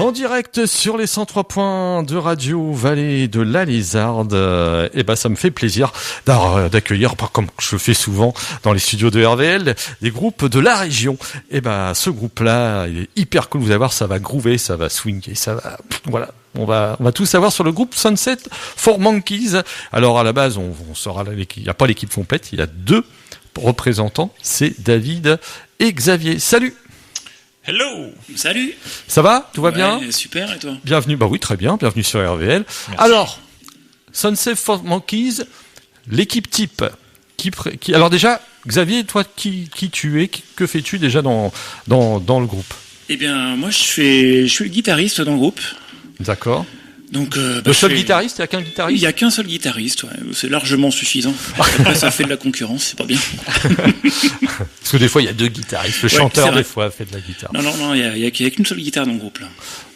En direct sur les 103 points de Radio Vallée de la Lézarde, ça me fait plaisir d'accueillir, comme je le fais souvent dans les studios de RVL, des groupes de la région. Ce groupe-là, il est hyper cool. Vous allez voir, ça va groover, ça va swinguer, ça va, voilà. On va tout savoir sur le groupe Sunset for Monkeys. Alors, à la base, on saura il n'y a pas l'équipe complète, il y a 2 représentants. C'est David et Xavier. Salut! Hello! Salut! Ça va? Tout va bien? Super, et toi? Bienvenue, oui, très bien, bienvenue sur RVL. Merci. Alors, Sunset for Monkeys, l'équipe type. Alors déjà, Xavier, toi, qui tu es? Que fais-tu déjà dans le groupe? Eh bien, moi, je suis le guitariste dans le groupe. D'accord. Donc, le seul guitariste? Il n'y a qu'un guitariste? Il n'y a qu'un seul guitariste, ouais. C'est largement suffisant. Après, ça fait de la concurrence, c'est pas bien. Parce que des fois, il y a 2 guitaristes. Le chanteur, des fois, fait de la guitare. Non, il n'y a qu'une seule guitare dans le groupe, là.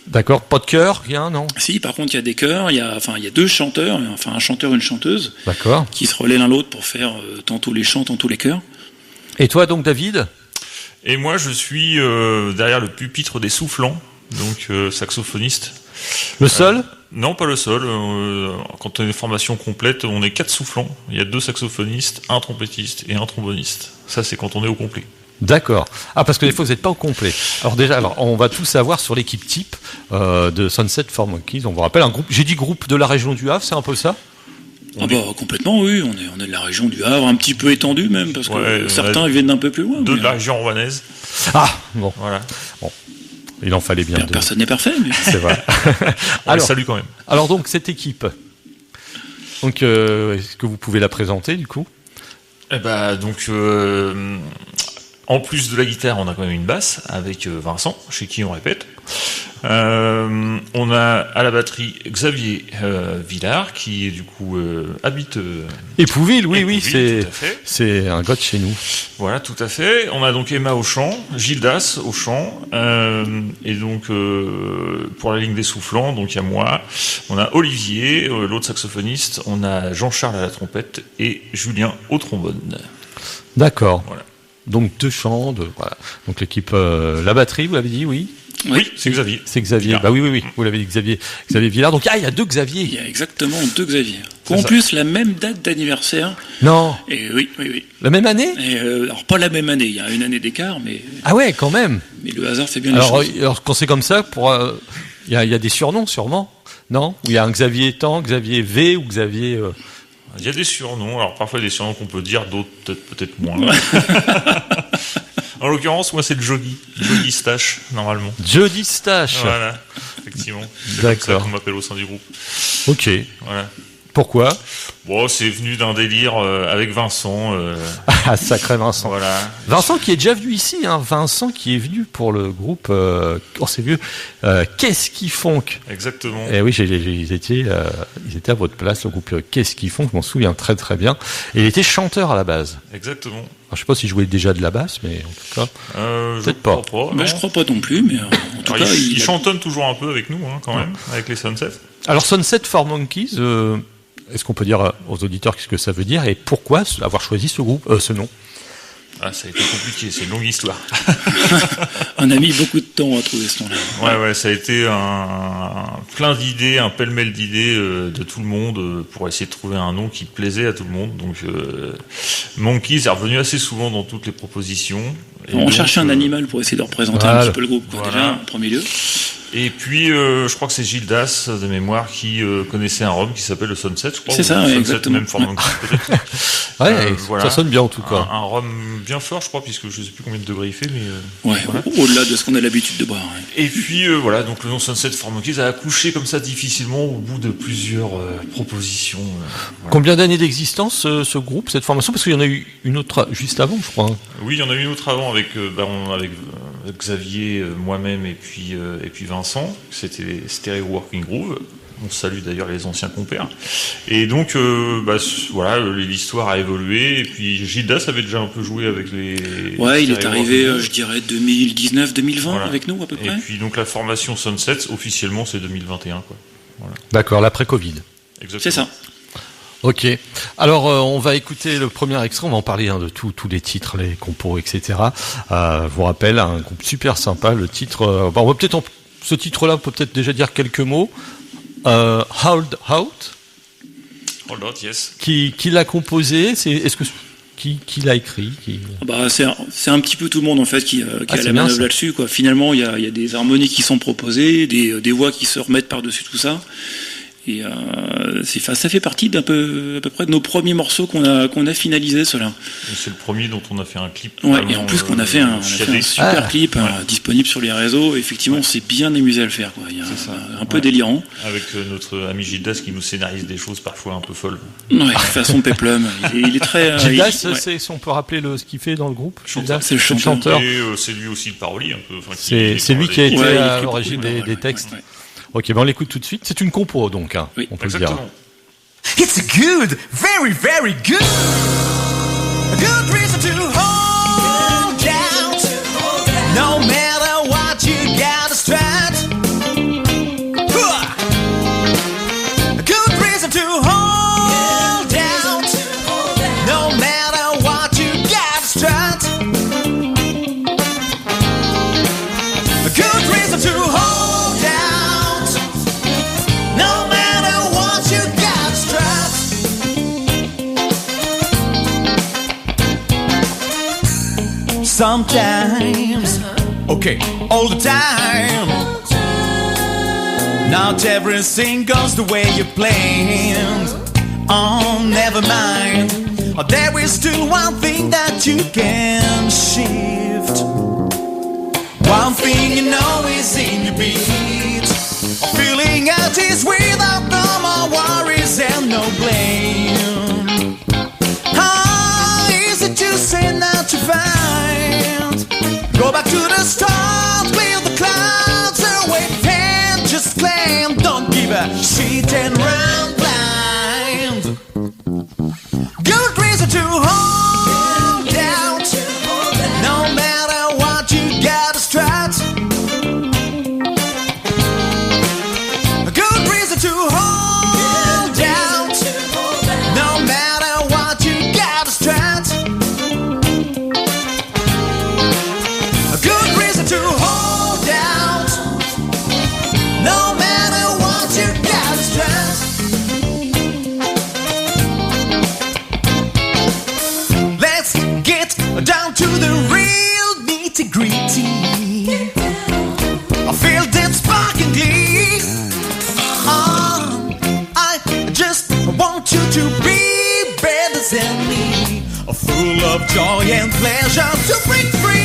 D'accord. Pas de chœur, rien, non? Si, par contre, il y a des chœurs, il y a 2 chanteurs, un chanteur et une chanteuse. D'accord. Qui se relaient l'un l'autre pour faire tantôt les chants, tantôt les chœurs. Et toi, donc, David? Et moi, je suis derrière le pupitre des soufflants, donc saxophoniste. Le seul? Non, pas le seul. Quand on a une formation complète, on est 4 soufflants. Il y a 2 saxophonistes, un trompettiste et un tromboniste. Ça, c'est quand on est au complet. D'accord. Ah, parce que des fois, vous n'êtes pas au complet. Alors, on va tout savoir sur l'équipe type de Sunset for Monkeys. On vous rappelle un groupe. J'ai dit groupe de la région du Havre, c'est un peu ça? Complètement, oui. On est de la région du Havre, un petit peu étendu même, parce que certains viennent d'un peu plus loin. De la région rouennaise. Ah, bon. Voilà. Bon. Il en fallait bien 2. Personne n'est parfait, mais... C'est vrai. Alors, salut quand même. Alors donc, cette équipe, donc, est-ce que vous pouvez la présenter, du coup? En plus de la guitare, on a quand même une basse avec Vincent, chez qui on répète. On a à la batterie Xavier Villard, qui du coup habite Épouville, oui, Épouville, c'est un gars de chez nous. Voilà, tout à fait. On a donc Emma au chant, Gildas au chant, et donc pour la ligne des soufflants, donc il y a moi, on a Olivier, l'autre saxophoniste, on a Jean-Charles à la trompette et Julien au trombone. D'accord. Voilà. Donc 2 chants, voilà. Donc l'équipe, la batterie, vous l'avez dit, oui? Oui, c'est Xavier. C'est Xavier. Villard. Bah oui, vous l'avez dit, Xavier Villard. Donc il y a 2 Xavier. Il y a exactement 2 Xavier. En plus, la même date d'anniversaire. Non. Et oui. La même année? Alors pas la même année, il y a une année d'écart, mais. Ah ouais, quand même. Mais le hasard fait bien les choses. Alors quand c'est comme ça, il y a des surnoms sûrement, non? Ou il y a un Xavier Temps, Xavier V ou Xavier. Il y a des surnoms, alors parfois des surnoms qu'on peut dire, d'autres peut-être moins. En l'occurrence, moi c'est le Jody Stache, normalement. Jody Stache. Voilà, effectivement. C'est D'accord. comme ça qu'on m'appelle au sein du groupe. Ok. Voilà. Pourquoi? Bon, c'est venu d'un délire avec Vincent. Ah, sacré Vincent. Voilà. Vincent qui est déjà venu ici, hein. Vincent qui est venu pour le groupe, c'est vieux, Qu'est-ce qu'ils font? Exactement. Eh oui, ils étaient à votre place, le groupe Qu'est-ce qu'ils font? Je m'en souviens très très bien. Et il était chanteur à la base. Exactement. Alors, je sais pas s'il jouait déjà de la basse, mais en tout cas, peut-être pas. Je crois pas non plus, mais en tout cas, il chantonne toujours un peu avec nous, hein, quand même, avec les Sunset. Alors Sunset for Monkeys, est-ce qu'on peut dire aux auditeurs qu'est-ce que ça veut dire et pourquoi avoir choisi ce nom? Ah, ça a été compliqué, c'est une longue histoire. On a mis beaucoup de temps à trouver ce nom-là. Ouais, ça a été plein d'idées, un pêle-mêle d'idées de tout le monde pour essayer de trouver un nom qui plaisait à tout le monde. Donc, Monkeys est revenu assez souvent dans toutes les propositions. On cherchait un animal pour essayer de représenter un petit peu le groupe, déjà, en premier lieu. Et puis, je crois que c'est Gildas, de mémoire, qui connaissait un rhum qui s'appelle le Sunset, je crois. C'est ça, Sunset, exactement. même forme peut-être. Ça sonne bien en tout cas. Un rhum bien fort, je crois, puisque je sais plus combien de degrés il fait, mais... voilà. Au-delà de ce qu'on a l'habitude de boire. Ouais. Et puis, voilà, donc le nom Sunset for Monkeys a accouché comme ça difficilement au bout de plusieurs propositions. Voilà. Combien d'années d'existence, ce groupe, cette formation? Parce qu'il y en a eu une autre juste avant, je crois. Oui, il y en a eu une autre avant avec Xavier, moi-même et puis Vincent. C'était Stereo Working Groove. On salue d'ailleurs les anciens compères. Et donc, voilà, l'histoire a évolué. Et puis Gildas avait déjà un peu joué avec les... Ouais, il est arrivé, je dirais, 2019-2020 avec nous à peu près. Et puis donc la formation Sunset, officiellement, c'est 2021, quoi. Voilà. D'accord, l'après-Covid. Exactement. C'est ça. Ok. Alors, on va écouter le premier extrait. On va en parler de tous les titres, les compos, etc. Je vous rappelle, un groupe super sympa. Le titre, on va peut-être ce titre-là, on peut peut-être déjà dire quelques mots. Hold Out. Hold Out, yes. Qui l'a composé? Qui l'a écrit? C'est un petit peu tout le monde en fait qui a la manœuvre là-dessus, quoi. Finalement, il y a des harmonies qui sont proposées, des voix qui se remettent par-dessus tout ça. Et ça fait partie à peu près de nos premiers morceaux qu'on a finalisés, ceux-là. C'est le premier dont on a fait un clip. Ouais, et en plus qu'on a fait un super clip disponible sur les réseaux. Effectivement, on s'est bien amusé à le faire, quoi. Un peu délirant. Avec notre ami Gildas qui nous scénarise des choses parfois un peu folles. Ouais, façon péplum. Il est très. Gildas, si on peut rappeler ce qu'il fait dans le groupe. Gildas, c'est le chanteur. Et c'est lui aussi le parolier un peu. C'est lui qui a été à l'origine des textes. Ouais. Ok, on l'écoute tout de suite. C'est une compo, donc, hein, oui, on peut le dire. It's a good, very, very good. A good reason to hold out. No matter what you gotta strut. A good reason to hold out. No matter what you gotta strut. A good reason to hold out. Sometimes, okay, all the time. Not everything goes the way you planned. Oh, never mind. Oh, there is still one thing that you can shift. One thing you know is in your beat. Feeling at ease without no more worries and no blame. How easy to say not to find. Go back to the start, clear the clouds away and just claim. Don't give a shit and run blind. Good reason to hold out. No matter what you gotta strut. A good reason to hold out. No matter what you gotta strut. To hold out, no matter what you gotta stress. Let's get down to the real nitty-gritty. I feel that spark and glee. I just want you to be better than me, full of joy and pleasure to break free.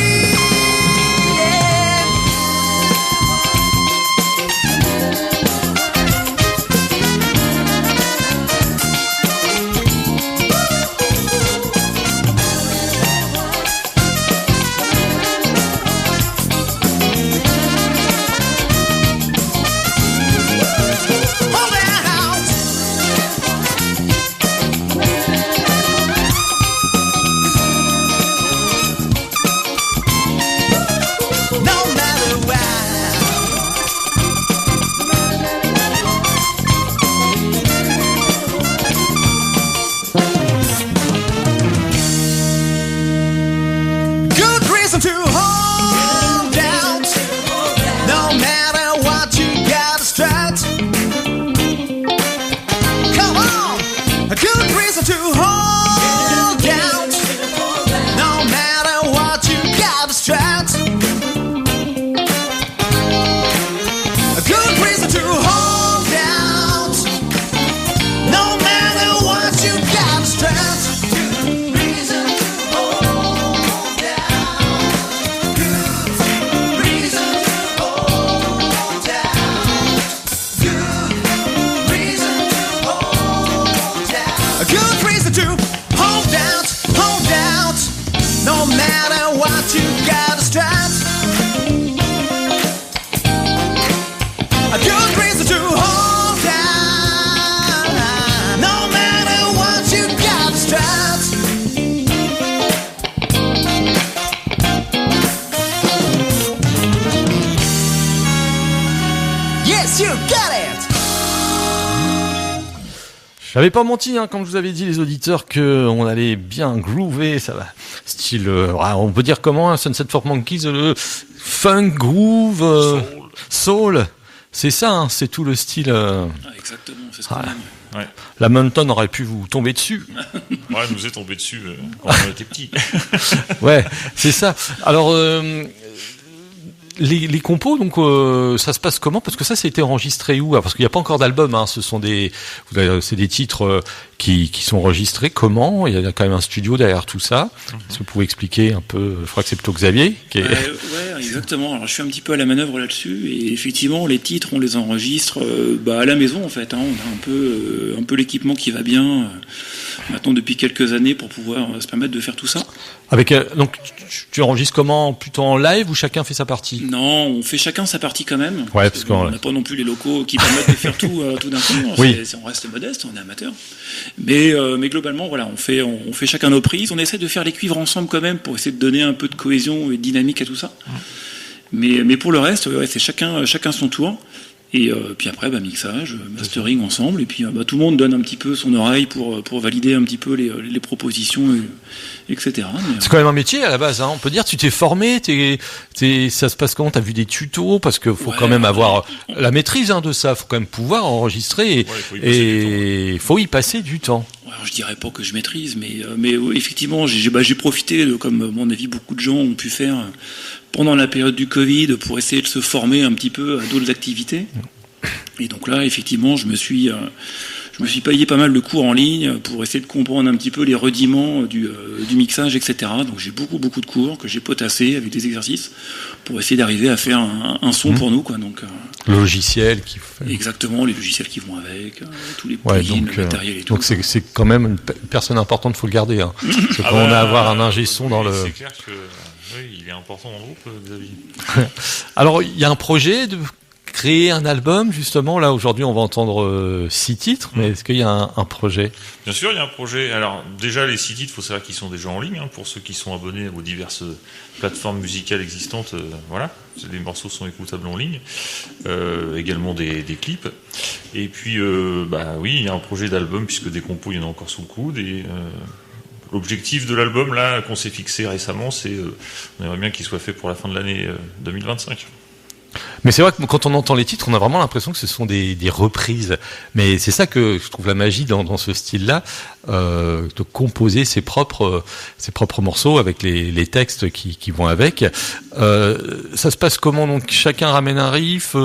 J'avais pas menti quand je vous avais dit les auditeurs que on allait bien groover, ça va. Style, on peut dire comment, Sunset for Monkeys, le funk groove, Soul, c'est ça, hein, c'est tout le style. Exactement, c'est ce qu'on aime. Ouais. La Mountain aurait pu vous tomber dessus. Ouais, elle nous est tombée dessus quand on était petits. Ouais, c'est ça. Alors, les compos, donc, ça se passe comment? Parce que ça a été enregistré où? Parce qu'il n'y a pas encore d'album, hein. C'est des titres qui sont enregistrés. Comment? Il y a quand même un studio derrière tout ça. Est-ce que vous pouvez expliquer un peu? Je crois que c'est plutôt Xavier qui est... Ouais, exactement. Alors, je suis un petit peu à la manœuvre là-dessus. Et effectivement, les titres, on les enregistre à la maison, en fait. Hein. On a un peu l'équipement qui va bien maintenant depuis quelques années pour pouvoir se permettre de faire tout ça. Donc, tu enregistres comment? Plutôt en live ou chacun fait sa partie? Non, on fait chacun sa partie quand même. Ouais, parce qu'on n'a pas non plus les locaux qui permettent de faire tout d'un coup. Oui. On reste modeste, on est amateur. Mais globalement, voilà, on fait chacun nos prises. On essaie de faire les cuivres ensemble quand même pour essayer de donner un peu de cohésion et de dynamique à tout ça. Mais pour le reste, ouais, c'est chacun son tour. Et puis après, mixage, mastering ensemble. Et puis tout le monde donne un petit peu son oreille pour valider un petit peu les propositions, etc. C'est quand même un métier à la base. Hein. On peut dire, tu t'es formé, ça se passe comment? T'as vu des tutos? Parce qu'il faut quand même avoir la maîtrise de ça. Il faut quand même pouvoir enregistrer et il faut y passer du temps. Alors, je dirais pas que je maîtrise, mais effectivement, j'ai profité de, comme à mon avis beaucoup de gens ont pu faire pendant la période du Covid, pour essayer de se former un petit peu à d'autres activités. Et donc là, effectivement, je me suis payé pas mal de cours en ligne pour essayer de comprendre un petit peu les rudiments du mixage, etc. Donc j'ai beaucoup de cours que j'ai potassés avec des exercices pour essayer d'arriver à faire un son pour nous, quoi. Donc le logiciel qui fait... Exactement, les logiciels qui vont avec, tous les plugins, le matériel et tout. Donc c'est quand même une personne importante, faut le garder. Hein. Parce que quand on a à avoir un ingé son dans le... C'est clair que il est important dans le groupe, Xavier. Alors il y a un projet de créer un album, justement. Là, aujourd'hui, on va entendre 6 titres, mais est-ce qu'il y a un projet? Bien sûr, il y a un projet. Alors, déjà, les 6 titres, il faut savoir qu'ils sont déjà en ligne, pour ceux qui sont abonnés aux diverses plateformes musicales existantes. Voilà, les morceaux sont écoutables en ligne. Également des clips. Et puis, oui, il y a un projet d'album, puisque des compos, il y en a encore sous le coude. Et l'objectif de l'album, là, qu'on s'est fixé récemment, c'est on aimerait bien qu'il soit fait pour la fin de l'année 2025. Mais c'est vrai que quand on entend les titres, on a vraiment l'impression que ce sont des reprises. Mais c'est ça que je trouve la magie dans ce style-là, de composer ses propres morceaux avec les textes qui vont avec. Ça se passe comment? Donc chacun ramène un riff,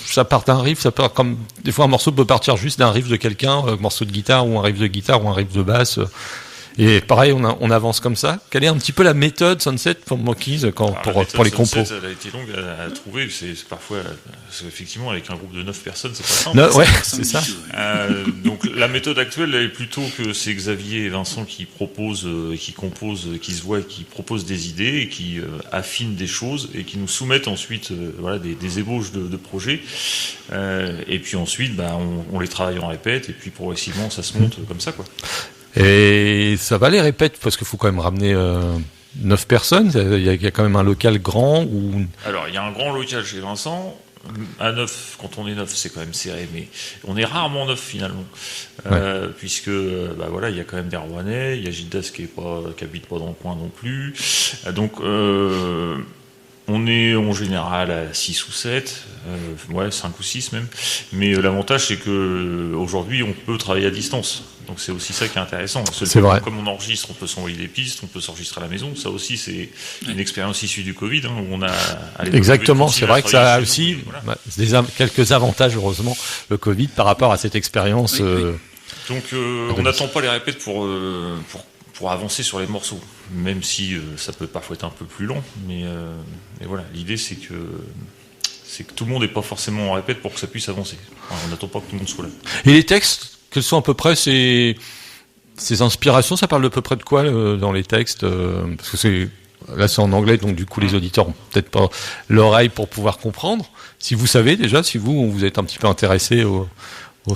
ça part d'un riff, ça part comme des fois un morceau peut partir juste d'un riff de quelqu'un, un morceau de guitare ou un riff de basse. Et pareil, on avance comme ça. Quelle est un petit peu la méthode Sunset pour Monkeys pour les compos? Elle a été longue à trouver. C'est parfois, effectivement, avec un groupe de 9 personnes, c'est pas simple. Ouais, c'est ça. Donc la méthode actuelle, elle est plutôt que c'est Xavier et Vincent qui proposent, qui composent, qui se voient, qui proposent des idées et qui affinent des choses et qui nous soumettent ensuite, des ébauches de projets. Et puis ensuite, on les travaille en répète et puis progressivement, ça se monte comme ça, quoi. Et ça va les répètes parce qu'il faut quand même ramener 9 personnes. Il y a quand même un local grand ou... Alors il y a un grand local chez Vincent. À 9, quand on est 9, c'est quand même serré, mais on est rarement 9 finalement, puisque il y a quand même des Rouennais, il y a Gildas qui habite pas dans le coin non plus. Donc on est en général à 6 ou 7, 5 ou 6 même. Mais l'avantage, c'est que aujourd'hui, on peut travailler à distance. Donc c'est aussi ça qui est intéressant. C'est vrai. Comme on enregistre, on peut s'envoyer des pistes, on peut s'enregistrer à la maison. Ça aussi, c'est une expérience issue du Covid, où on a... Exactement, c'est vrai que ça a aussi quelques avantages, heureusement, le Covid, par rapport à cette expérience. Donc on n'attend pas les répètes pour avancer sur les morceaux, même si ça peut parfois être un peu plus long, mais voilà, l'idée c'est que tout le monde n'est pas forcément en répète pour que ça puisse avancer. Enfin, on n'attend pas que tout le monde soit là. Et les textes, quelles sont à peu près ces inspirations? Ça parle à peu près de quoi dans les textes? Parce que là c'est en anglais, donc du coup les auditeurs ont peut-être pas l'oreille pour pouvoir comprendre. Si vous savez déjà, si vous êtes un petit peu intéressé au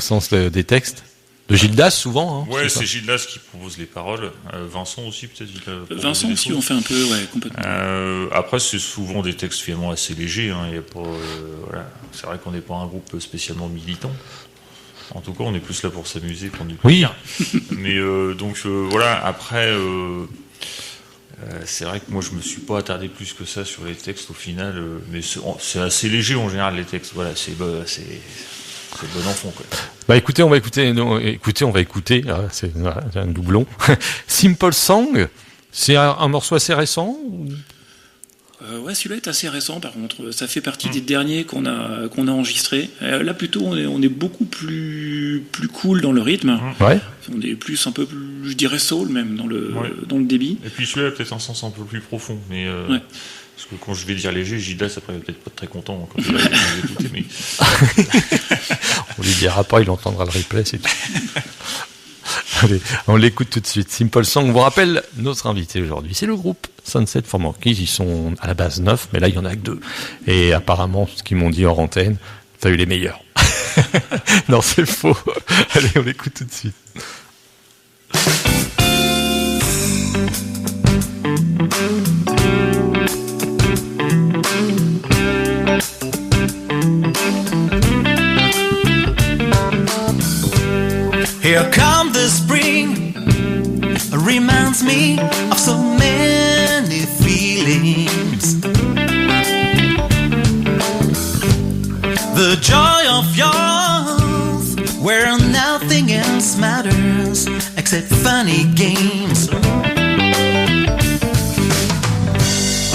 sens des textes. De Gildas souvent. Ouais, c'est Gildas qui propose les paroles. Vincent aussi peut-être. Vincent aussi, on fait un peu, complètement. Après, c'est souvent des textes finalement assez légers. Il y a pas, c'est vrai qu'on n'est pas un groupe spécialement militant. En tout cas, on est plus là pour s'amuser, prendre du plaisir. Oui. Mais Après. C'est vrai que moi je me suis pas attardé plus que ça sur les textes au final, mais c'est assez léger en général les textes. Voilà, c'est bon enfant quoi. Bah écoutez, on va écouter. C'est un doublon. Simple Song, c'est un morceau assez récent. Ouais, celui-là est assez récent par contre. Ça fait partie des derniers qu'on a enregistrés. Là plutôt, on est beaucoup plus cool dans le rythme. Ouais. On est un peu plus, je dirais soul même dans le débit. Et puis celui-là a peut-être un sens un peu plus profond, mais parce que quand je vais dire léger, Gildas après il va peut-être pas être très content quand il va écouter, mais on lui dira pas, il entendra le replay, c'est tout. Allez, on l'écoute tout de suite. Simple Song, on vous rappelle notre invité aujourd'hui, c'est le groupe Sunset for Monkeys. Ils sont à la base 9, mais là il y en a que 2. Et apparemment, ce qu'ils m'ont dit hors antenne, t'as eu les meilleurs. Non, c'est faux. Allez, on l'écoute tout de suite. Here comes the spring, reminds me of so many feelings. The joy of youth, where nothing else matters except funny games.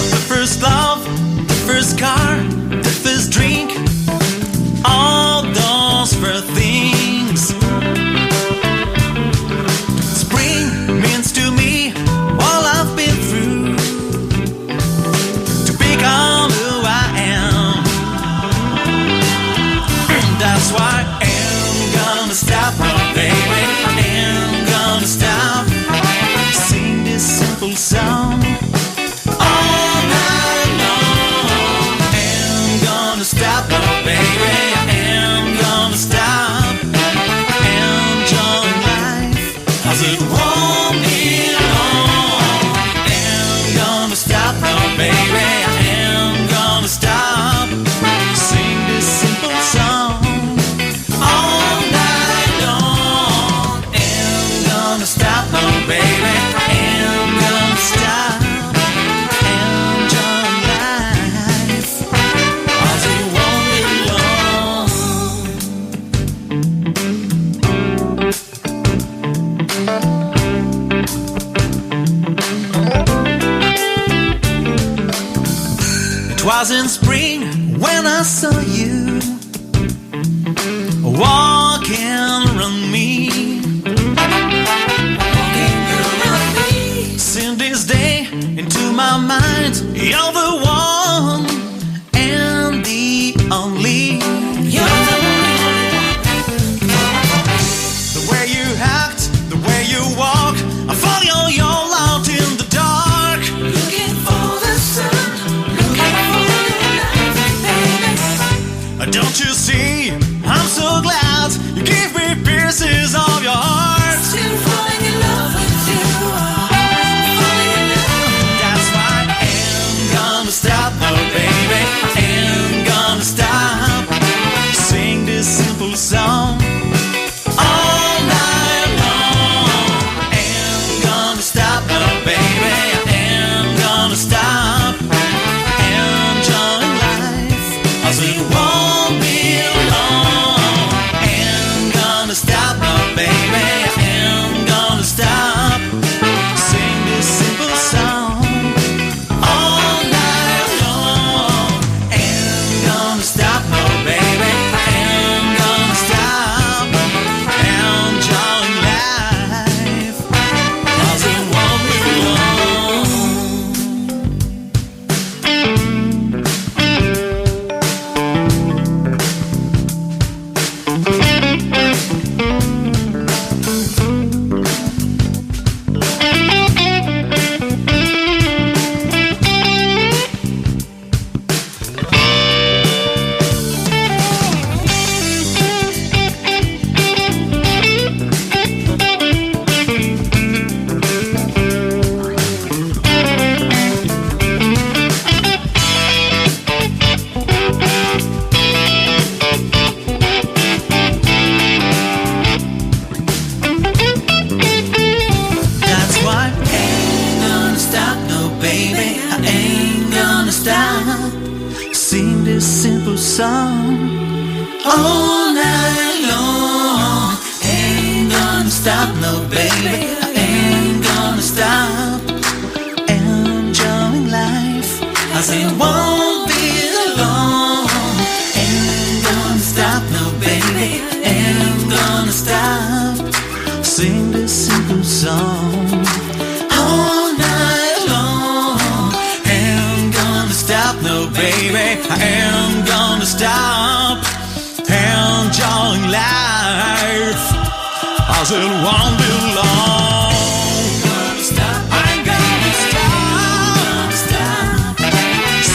The first love, the first car, the first drink, all those first things. Means to me all I've been through to become who I am. That's why I am gonna stop, oh baby, I am gonna stop. Sing this simple song all night long. I am gonna stop, oh baby, I am gonna stop. Enjoy life as it won't be long. I am gonna stop, oh baby, I am gonna stop. Sing this simple song all night long. I am gonna stop, oh baby, I am gonna stop. Enjoy life as it won't be long. It was in spring when I saw you walking around me. Since this day into my mind, you're the one and the only. The way you act, the way you walk, I follow your light in the dark. Looking for the sun, looking for your light, baby. Don't you see? I'm so glad you give me pieces of your heart. Still falling in love with you. Falling in love. That's why I am gonna stop, oh baby. I am gonna stop. Sing this simple song all night long. I am gonna stop. song all night long. Ain't gonna stop, no baby, I ain't gonna stop enjoying life. I said won't be long. Ain't gonna stop, no baby, ain't gonna stop. Sing this simple song all night long. Ain't gonna stop, no baby, I ain't gonna stop enjoying life. I said won't be long. I ain't gonna stop.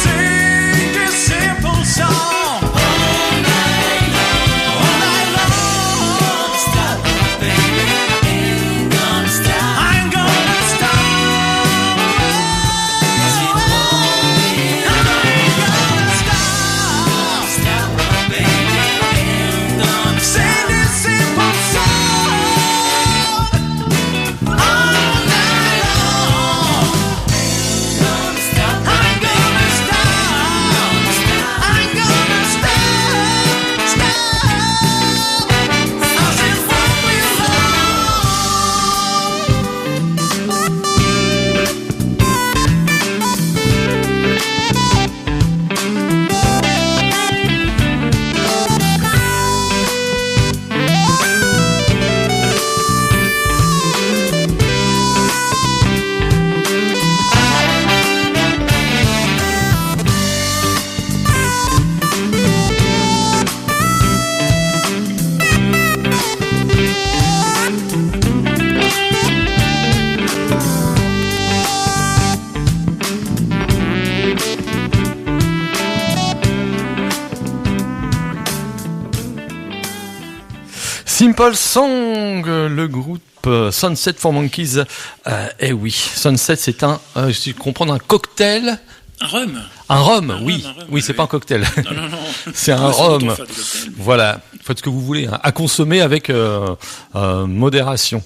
Sing this simple song all night long. Stop, baby, ain't gonna stop. I ain't gonna stop. Stop, baby, ain't gonna sing this simple song all night long. Ain't gonna stop. I ain't gonna stop. I ain't gonna stop. I said won't be Simple Song, le groupe Sunset for Monkeys. Eh oui, Sunset, c'est je comprends, un cocktail. Un rhum. Un rhum, oui. Un rhum, oui, c'est pas un cocktail. Non. C'est un rhum. Voilà, faites ce que vous voulez, hein. À consommer avec modération.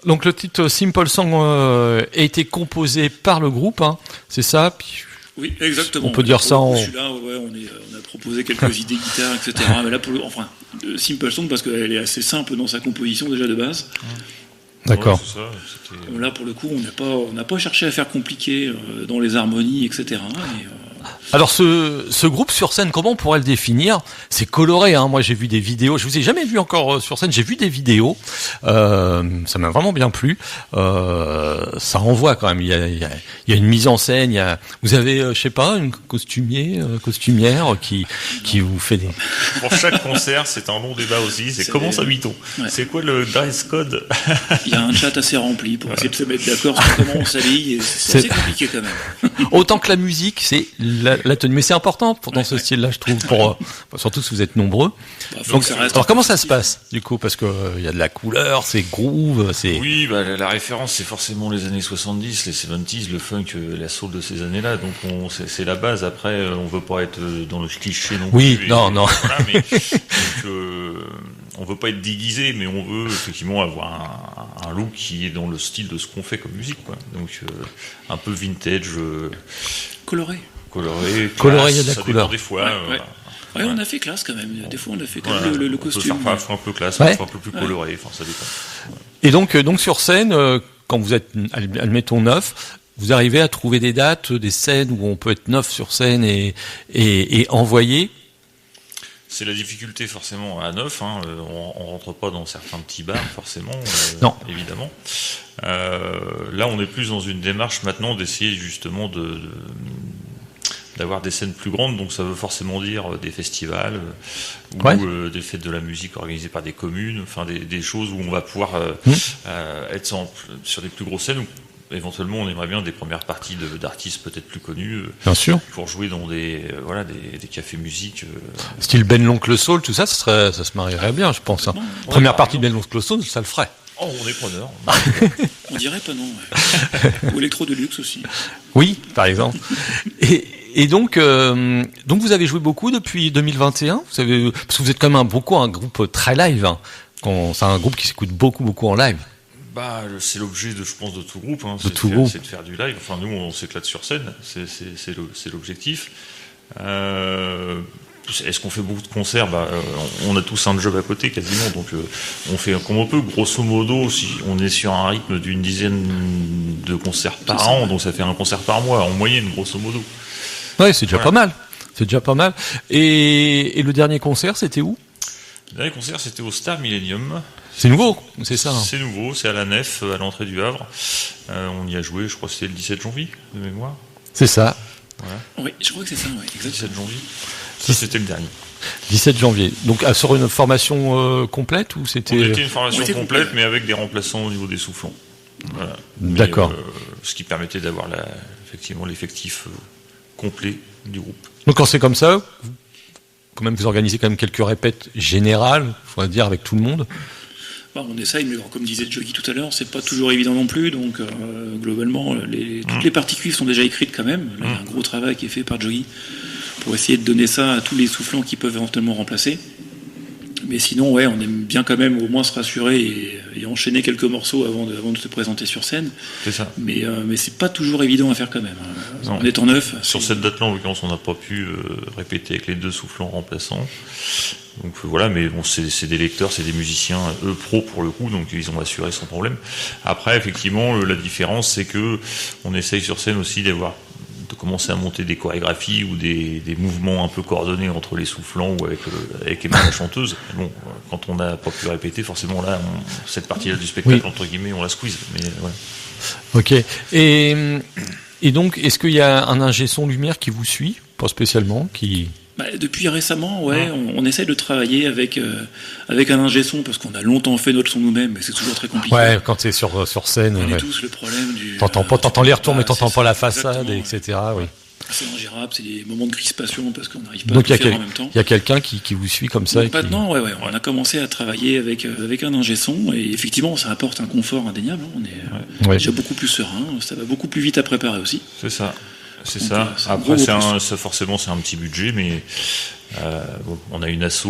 Donc le titre Simple Song a été composé par le groupe, hein. C'est ça. Puis, oui, exactement. on peut dire ça en... Celui-là, ouais, on a proposé quelques idées guitare, etc. Mais là, Simple Song, parce qu'elle est assez simple dans sa composition déjà de base. D'accord. Ouais, c'est ça, Là, pour le coup, on n'a pas cherché à faire compliqué dans les harmonies, etc. Alors ce groupe sur scène, comment on pourrait le définir? C'est coloré, hein. Moi j'ai vu des vidéos, je vous ai jamais vu encore sur scène, j'ai vu des vidéos, ça m'a vraiment bien plu. Ça envoie quand même, il y a une mise en scène, vous avez je sais pas, une costumière qui vous fait des... Pour chaque concert, c'est un long débat aussi, c'est comment s'habille-t-on? Ouais. C'est quoi le dress code? Il y a un chat assez rempli pour essayer de se mettre d'accord sur comment on s'habille, et c'est assez compliqué quand même. Autant que la musique, c'est la tenue, mais c'est important dans ce style-là, je trouve, surtout si vous êtes nombreux. Donc, alors comment ça se passe du coup, parce que il y a de la couleur, c'est groove, c'est... Oui, la référence c'est forcément les années 70, les 70s, le funk, la soul de ces années-là. Donc c'est la base. Après, on veut pas être dans le cliché non plus. Oui, non. Voilà, mais on veut pas être déguisé, mais on veut effectivement avoir un look qui est dans le style de ce qu'on fait comme musique, quoi. Donc un peu vintage, Coloré, il y a de la couleur. Des fois. Ouais, on a fait classe quand même. Des fois, on a fait quand même le costume. On peut faire un peu classe, ouais. un peu plus coloré. Enfin, ça dépend. Et donc sur scène, quand vous êtes, admettons, neuf, vous arrivez à trouver des dates, des scènes où on peut être neuf sur scène et envoyer. C'est la difficulté forcément à neuf. Hein. On rentre pas dans certains petits bars forcément. Non. Évidemment. Là, on est plus dans une démarche maintenant d'essayer justement d'avoir des scènes plus grandes, donc ça veut forcément dire des festivals ou des fêtes de la musique organisées par des communes, enfin des choses où on va pouvoir être sur des plus grosses scènes. Où, éventuellement, on aimerait bien des premières parties d'artistes peut-être plus connus, bien sûr, pour jouer dans des cafés musique. Style Ben l'Oncle Soul, tout ça, ça se marierait bien, je pense. Hein. Première partie de Ben l'Oncle Soul, ça le ferait. Oh, on est preneur. On dirait pas non. Ou Electro de luxe aussi. Oui, par exemple. Et donc vous avez joué beaucoup depuis 2021. Parce que vous êtes quand même beaucoup un groupe très live. Hein. C'est un groupe qui s'écoute beaucoup en live. C'est l'objet je pense, de tout groupe. Hein. C'est de faire du live. Enfin, nous, on s'éclate sur scène. C'est l'objectif. est-ce qu'on fait beaucoup de concerts? On a tous un job à côté quasiment, donc on fait comme on peut. Grosso modo, si on est sur un rythme d'une dizaine de concerts par an, donc ça fait un concert par mois en moyenne, grosso modo. Ouais, c'est déjà pas mal. C'est déjà pas mal. Et le dernier concert, c'était où? Le dernier concert, c'était au Star Millennium. C'est nouveau, c'est ça? C'est nouveau, c'est à la Nef, à l'entrée du Havre. On y a joué, je crois que c'était le 17 janvier, de mémoire. C'est ça. Voilà. Oui, je crois que c'est ça, ouais, exactement. 17 janvier. Ça, c'était le dernier. 17 janvier. Donc, sur une formation complète ou c'était... On était une formation complète, mais avec des remplaçants au niveau des soufflants. Voilà. D'accord. Ce qui permettait d'avoir effectivement l'effectif complet du groupe. Donc, quand c'est comme ça, quand même, vous organisez quand même quelques répètes générales, faut dire, avec tout le monde. On essaye, mais comme disait Jogi tout à l'heure, c'est pas toujours évident non plus. Donc, globalement, toutes les parties cuivres sont déjà écrites quand même. Là, il y a un gros travail qui est fait par Jogi pour essayer de donner ça à tous les soufflants qui peuvent éventuellement remplacer. Mais sinon, on aime bien quand même au moins se rassurer et enchaîner quelques morceaux avant de se présenter sur scène. C'est ça. Mais c'est pas toujours évident à faire quand même. En étant neuf. Sur cette date-là, en l'occurrence, on n'a pas pu répéter avec les 2 soufflants remplaçants. Donc voilà, mais bon, c'est des lecteurs, c'est des musiciens, eux pros pour le coup, donc ils ont assuré sans problème. Après, effectivement, la différence, c'est que on essaye sur scène aussi de commencer à monter des chorégraphies ou des mouvements un peu coordonnés entre les soufflants ou avec Emma la chanteuse. Bon, quand on n'a pas pu répéter, forcément là, cette partie-là du spectacle, entre guillemets, on la squeeze. Mais ouais. Ok. Et donc, est-ce qu'il y a un ingé son lumière qui vous suit, pas spécialement, qui... Depuis récemment, on essaie de travailler avec un ingé son parce qu'on a longtemps fait notre son nous-mêmes, mais c'est toujours très compliqué. Ouais, quand c'est sur scène. On a tous le problème du. T'entends les retours, mais t'entends pas la façade, etc. Oui. C'est ingérable, c'est des moments de crispation parce qu'on n'arrive pas à tout faire en même temps. Il y a quelqu'un qui vous suit comme ça. Donc maintenant, on a commencé à travailler avec un ingé son et effectivement, ça apporte un confort indéniable. On est déjà beaucoup plus serein, ça va beaucoup plus vite à préparer aussi. C'est ça. C'est ça. Après, forcément, c'est un petit budget, mais on a une asso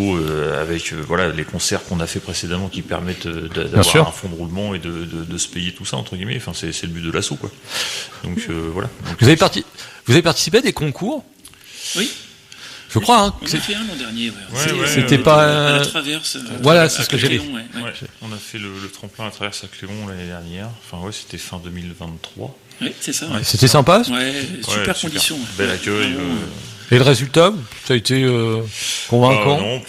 avec les concerts qu'on a fait précédemment qui permettent d'avoir un fond de roulement et de se payer tout ça entre guillemets. Enfin, c'est le but de l'asso, quoi. Donc voilà. Donc, vous avez participé à des concours? Oui. Je crois. On a fait un l'an dernier. C'était pas à la Traverse. Voilà, c'est ce que j'ai dit. On a fait le tremplin à Traverse à Cléon l'année dernière. Enfin c'était fin 2023. Oui, c'est ça. C'était sympa. Super conditions. Bel accueil. Et le résultat, ça a été convaincant? Non,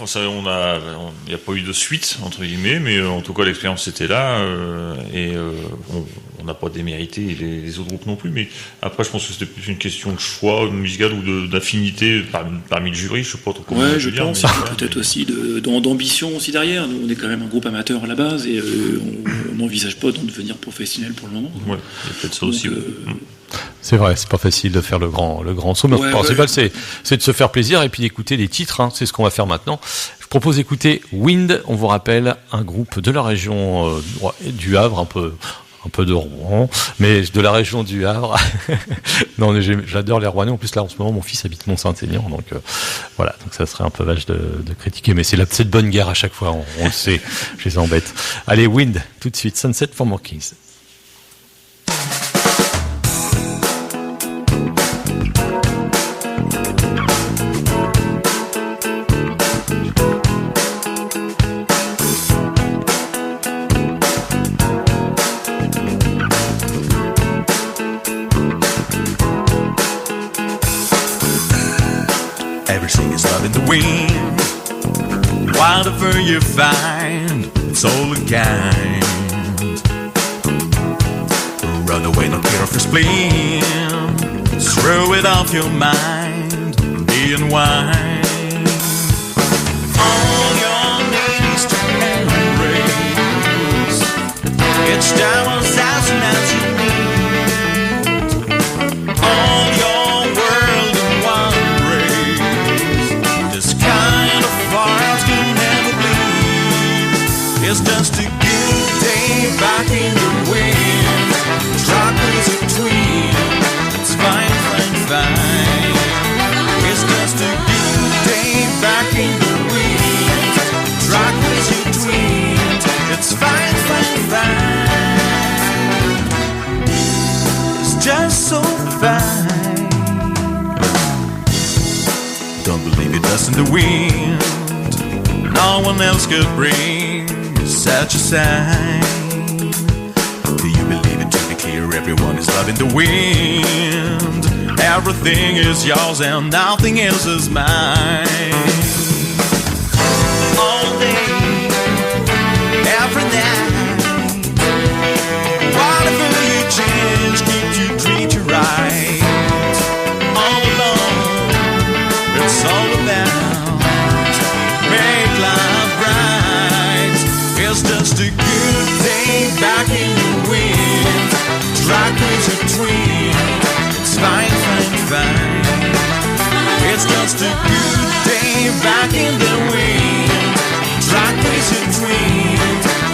il n'y a pas eu de suite entre guillemets, mais en tout cas l'expérience était là et on n'a pas démérité les autres groupes non plus. Mais après, je pense que c'était plus une question de choix musical ou d'affinité parmi le jury. Je sais pas trop comment je pense. Peut-être aussi d'ambition aussi derrière. Nous, on est quand même un groupe amateur à la base et on n'envisage pas d'en devenir professionnel pour le moment. Ouais, il y a peut-être ça aussi. C'est vrai, c'est pas facile de faire le grand saut, mais le principal c'est de se faire plaisir et puis d'écouter les titres, c'est ce qu'on va faire maintenant. Je vous propose d'écouter Wind, on vous rappelle, un groupe de la région du Havre, un peu de Rouen, mais de la région du Havre. Non, j'adore les Rouennais, en plus là en ce moment mon fils habite Mont-Saint-Aignan, donc voilà, donc ça serait un peu vache de critiquer, mais c'est de bonne guerre à chaque fois, on le sait, je les embête. Allez, Wind, tout de suite, Sunset for More Kings. Everything is love in the wind. Whatever you find, it's all a kind. Run away, not care of your spleen. Throw it off your mind, be unwind. All your needs to embrace. It's down on thousand as you need. All your world in one embrace. This kind of fires can never bleed. It's just a good day back in the wind. Struggles between. It's fine, fine, fine. It's just a good day back in the wind. Struggles between. It's fine, fine, fine. It's just so fine. Don't believe it dust in the wind. No one else could bring such a sign. Do you believe it to be clear? Everyone is loving the wind. Everything is yours and nothing else is mine. All day, every night, whatever you change, keep you treat you right. All alone, it's all about make life bright. It's just a good day back in the wind. Track is a twin. It's fine, fine, fine. It's just a good day back in the wind. Track is a twin.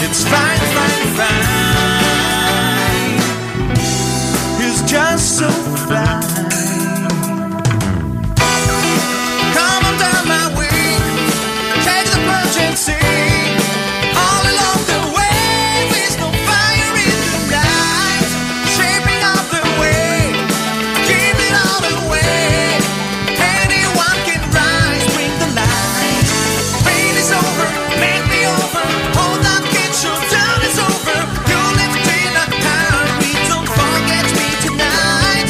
It's fine, fine, fine. It's just so fine. Come on down my way. Take the plunge and see. All along the way, there's no fire in the night. Shaping up the way, keep it all away. Anyone can rise, bring the light. Pain is over, make me over. Hold on, get your down is over. You lift in a hurry, don't forget me tonight.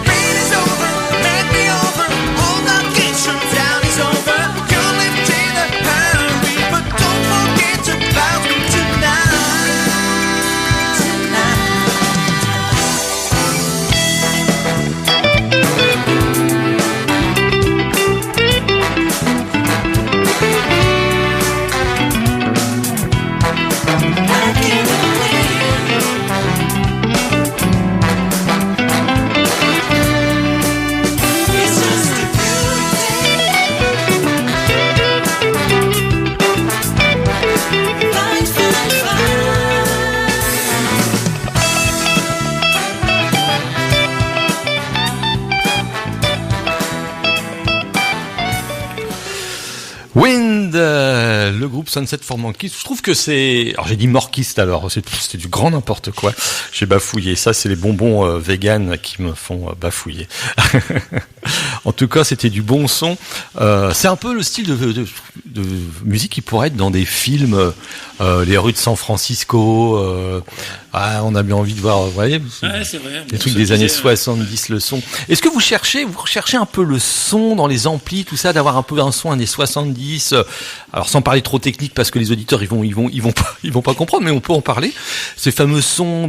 Pain is over, make me over. Hold on, get your down is over. You lift in a hurry, but don't forget about me tonight. It's just a good day. Fine, fine, fine. Wind, le groupe Sunset for Monkeys. Je trouve que c'est... Alors j'ai dit morquiste alors, c'était du grand n'importe quoi. J'ai bafouillé. Ça, c'est les bonbons vegan qui me font bafouiller. En tout cas, c'était du bon son. C'est un peu le style de musique qui pourrait être dans des films, les rues de San Francisco. On a bien envie de voir, vous voyez, c'est vrai. des trucs des années 70, le son. Est-ce que vous recherchez un peu le son dans les amplis, tout ça, d'avoir un peu un son années 70, alors sans parler trop technique parce que les auditeurs ils vont pas comprendre, mais on peut en parler. Ces fameux sons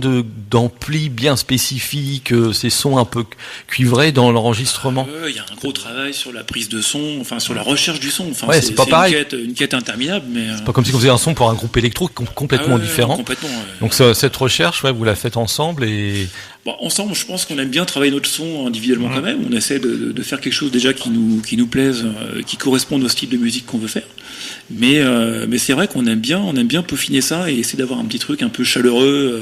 d'amplis bien spécifiques, ces sons un peu cuivrés dans l'enregistrement. Il y a un gros travail sur la prise de son, enfin sur la recherche du son. Enfin, ouais, c'est pas pareil. Une quête interminable, mais c'est pas comme si on faisait un son pour un groupe électro complètement différent. Complètement. Donc cette recherche, vous la faites ensemble et. Bon, ensemble, je pense qu'on aime bien travailler notre son individuellement quand même. On essaie de faire quelque chose déjà qui nous plaise, qui corresponde au style de musique qu'on veut faire. Mais c'est vrai qu'on aime bien peaufiner ça et essayer d'avoir un petit truc un peu chaleureux,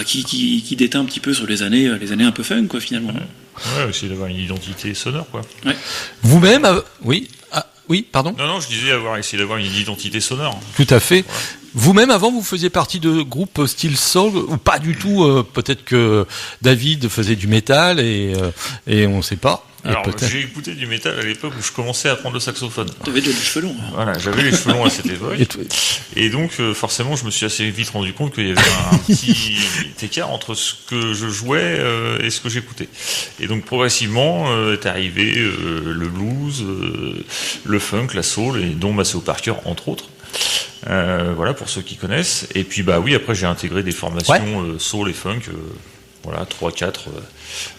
qui déteint un petit peu sur les années un peu fun, quoi, finalement. Ouais, essayer d'avoir une identité sonore, quoi. Ouais. Vous-même, oui. Oui, pardon. Non, je disais essayer d'avoir une identité sonore. Tout à fait. Voilà. Vous-même, avant, vous faisiez partie de groupes style soul, ou pas du tout. Peut-être que David faisait du métal et on ne sait pas. Alors, j'ai écouté du métal à l'époque où je commençais à prendre le saxophone. T'avais déjà les cheveux longs. Voilà, j'avais les cheveux longs à cette époque. Et donc, forcément, je me suis assez vite rendu compte qu'il y avait un petit écart entre ce que je jouais et ce que j'écoutais. Et donc, progressivement, est arrivé le blues, le funk, la soul, et dont Maceo Parker, entre autres. Voilà, pour ceux qui connaissent. Et puis, oui, après, j'ai intégré des formations soul et funk. 3-4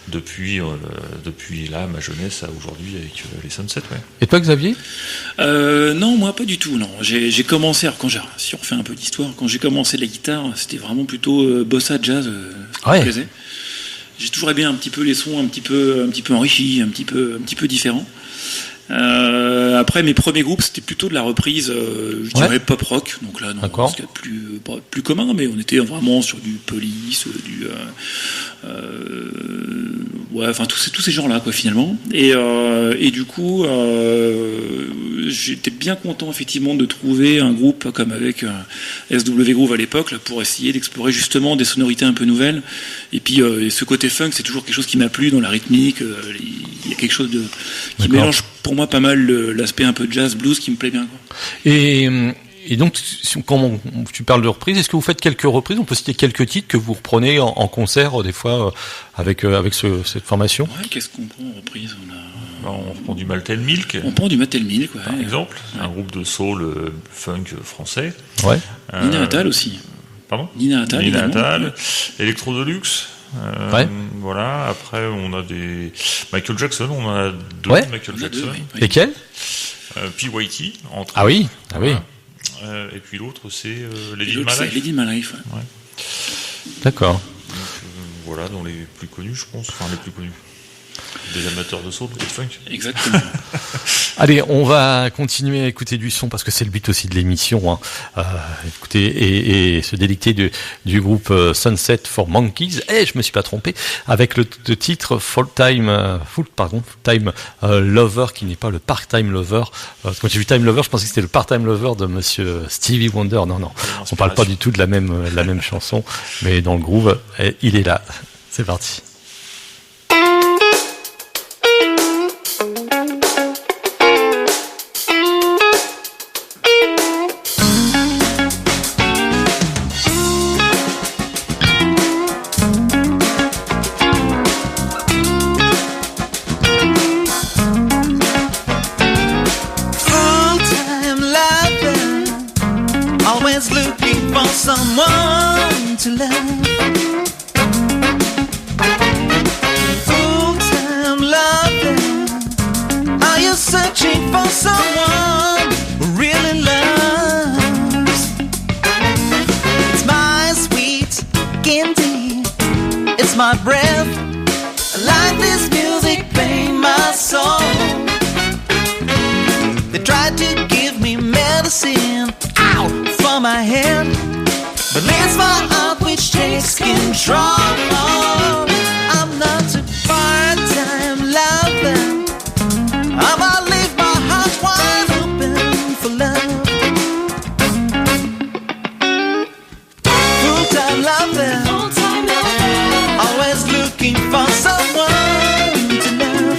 depuis là ma jeunesse à aujourd'hui avec les Sunset. Ouais. Et toi, Xavier? Non, moi pas du tout. Non, j'ai commencé. Alors si on refait un peu d'histoire, quand j'ai commencé la guitare, c'était vraiment plutôt bossa jazz, ce qui me plaisait. J'ai toujours aimé un petit peu les sons, un petit peu enrichis, un petit peu différents. Après mes premiers groupes c'était plutôt de la reprise je dirais pop rock, donc là non, c'est plus commun, mais on était vraiment sur du Police, enfin tous ces genres-là, quoi, finalement. Et du coup, j'étais bien content, effectivement, de trouver un groupe comme avec SW Groove à l'époque, là, pour essayer d'explorer justement des sonorités un peu nouvelles. Et puis, ce côté funk, c'est toujours quelque chose qui m'a plu dans la rythmique. Il y a quelque chose qui mélange pour moi pas mal l'aspect un peu jazz, blues, qui me plaît bien, quoi. Et donc, quand tu parles de reprises, est-ce que vous faites quelques reprises? On peut citer quelques titres que vous reprenez en concert, des fois, avec cette formation? Ouais, qu'est-ce qu'on prend en reprise? On reprend du Malted Milk. On prend du Malted Milk, ouais. Par exemple, un groupe de soul funk français. Ouais. Nina Attal aussi. Pardon? Nina Attal. Ouais. Electro Deluxe. Voilà. Après, on a des Michael Jackson. On en a deux. Ouais. Michael Jackson. Oui. Lesquels? PYT. Ah oui. Voilà. Et puis l'autre, c'est Lady in My Life. Ouais. D'accord. Donc, voilà, dans les plus connus, je pense. Enfin, les plus connus. Des amateurs de soul et de funk. Exactement. Allez, on va continuer à écouter du son parce que c'est le but aussi de l'émission. Écouter et se délecter du groupe Sunset for Monkeys. Et je me suis pas trompé avec le titre Full Time Lover, qui n'est pas le Part-Time Lover. Quand j'ai vu Time Lover, je pensais que c'était le Part-Time Lover de Monsieur Stevie Wonder. Non, on parle pas du tout de la même chanson, mais dans le groove, il est là. C'est parti. Someone to love, full-time loving. Are you searching for someone who really loves? It's my sweet candy, it's my breath. I like this music, playing my soul. They tried to give me medicine, ow, for my head. But it's my heart which takes control. I'm not a part-time lover. I'ma leave my heart wide open for love. Full-time lover, always looking for someone to love.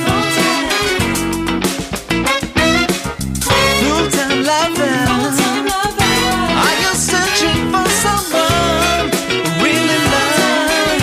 Full-time lover. Are you searching for someone who really loves?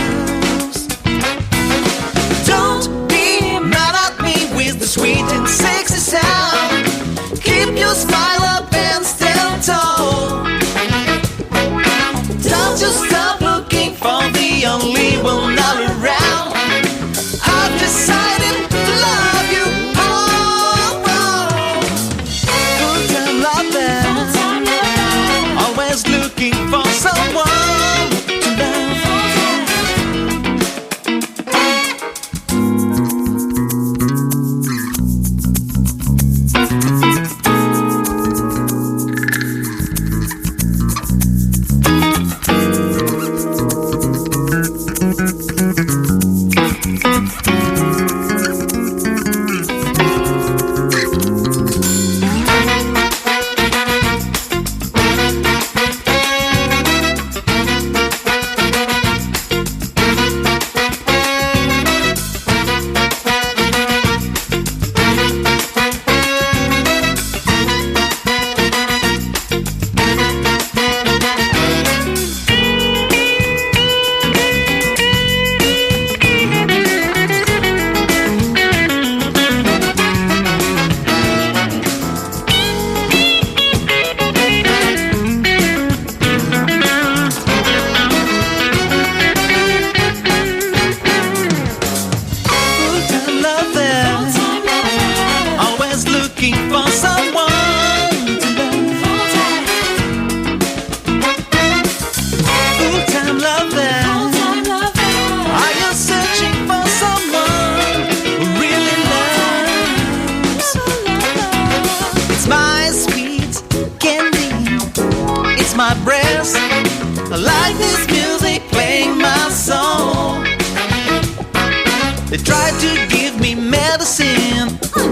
They tried to give me medicine for